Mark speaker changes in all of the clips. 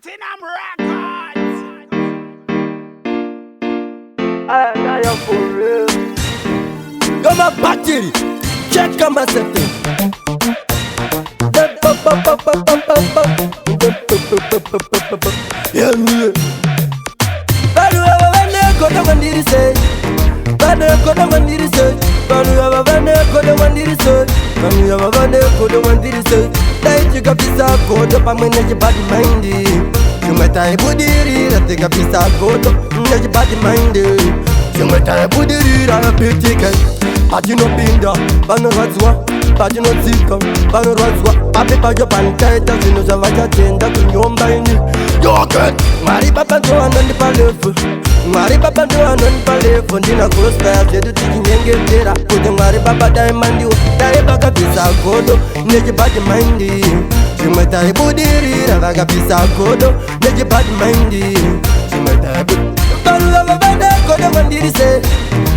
Speaker 1: Platinum Records.
Speaker 2: I am for real. Come on, party. Check on my setting. Yeah, me. Balu abavane koda mandiri say. Balu koda mandiri say. Balu abavane koda mandiri say. Balu abavane koda mandiri say. Dai chica pisa koda pa manage bad mindy. Chumeta budiri ratika pisa koda manage bad mindy. Chumeta budiri ra pitike. Pagino pinda, bano razwa, pagino tika, bano razwa. Papi pajo pantaita, zino zavaja tenda kunyomba ini. Yoke, mari papa ndo anani palefu, mari papa ndo anani palefu. Ndina crossfire, zedu tiki nyenge tera. Kude mari papa diamandi, dae baka pisa kodo, neji badi mindi. Chumeta ibudiri, ravaga pisa kodo, neji badi mindi. Chumeta ibudiri. Balu abavane kodo mandiri se.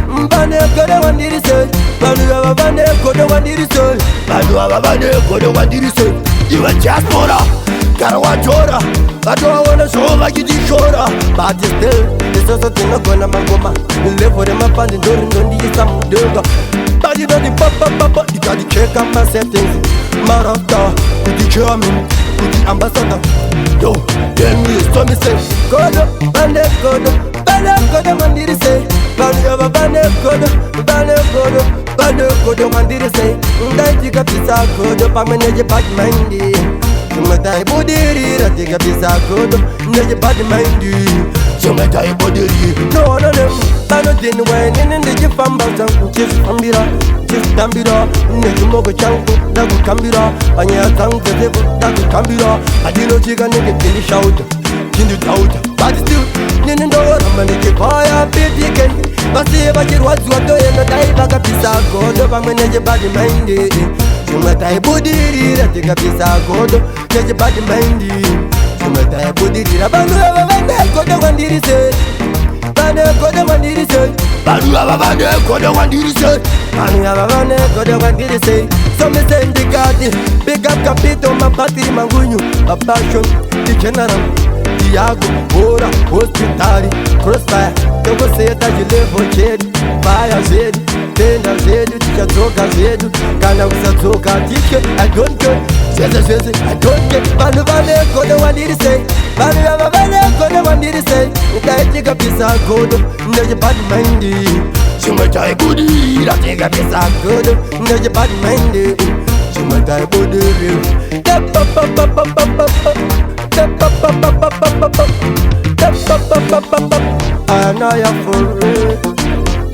Speaker 2: Mbane kodo mandiri se. Balu abavane kodo mandiri se. Balu abavane kodo mandiri se. You a diaspora, karawa chora. Bado wana show like you chora. But still, this also thing not gonna mangoma. You live for them up and the door don't need some doga. Body body papa, you got the check on my settings. Marata, with the German, with the ambassador. Yo, tell me, so me say, kodo, bane kodo. Kodo mandiri say, banu bane kodo, bane kodo mandiri say. Ndai tika pisa kodo, pa manage bad mindy. Chumeta ibudiri, ratika pisa kodo, manage bad mindy. Chumeta ibudiri, no one of them. Bano din wine in the jifamba zangu, chis dambira, neji mogo changu, dagu kambira, anya tangu zebu, dagu kambira. Adino chiga nige kindi shout, kindi tauta, but still. Nindo ramanike paya pitike basi bakirwazi watoye no dai baka pisa godo bameneje bad mind. Chumeta ibudiri ratika pisa godo neje bad mind. Chumeta ibudiri rabanu abavane kodo wandiri se. Bane kodo wandiri se. Banu abavane kodo wandiri se. Banu abavane kodo wandiri se. So me say indicati big up capito ma battery mangunyu a passion the general Diago, ora, hospitali, crossfire. Eu gostei da de levanteiro, vai azedo, tenda azedo, tia troca azedo, cana usa troca, tique, I don't care, zeze, I don't care. Banu bane kodo wandiri say, banu bane kodo wandiri say. Utai tika pisa kodo, neje bad mindy. Chumeta ibudiri, ratika pisa kodo, neje bad mindy. Chumeta ibudiri, Anaya for real,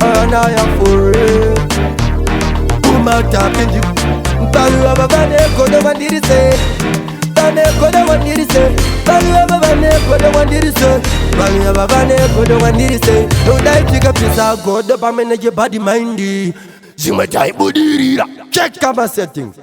Speaker 2: Anaya for real. Umata pinji, balu abavane kodo wandiri se. Bane kodo wandiri se, balu abavane kodo wandiri se. Balu abavane kodo wandiri se. Udai tika pisa kodo pa manage body mindy. Chumeta ibudiri, check my settings.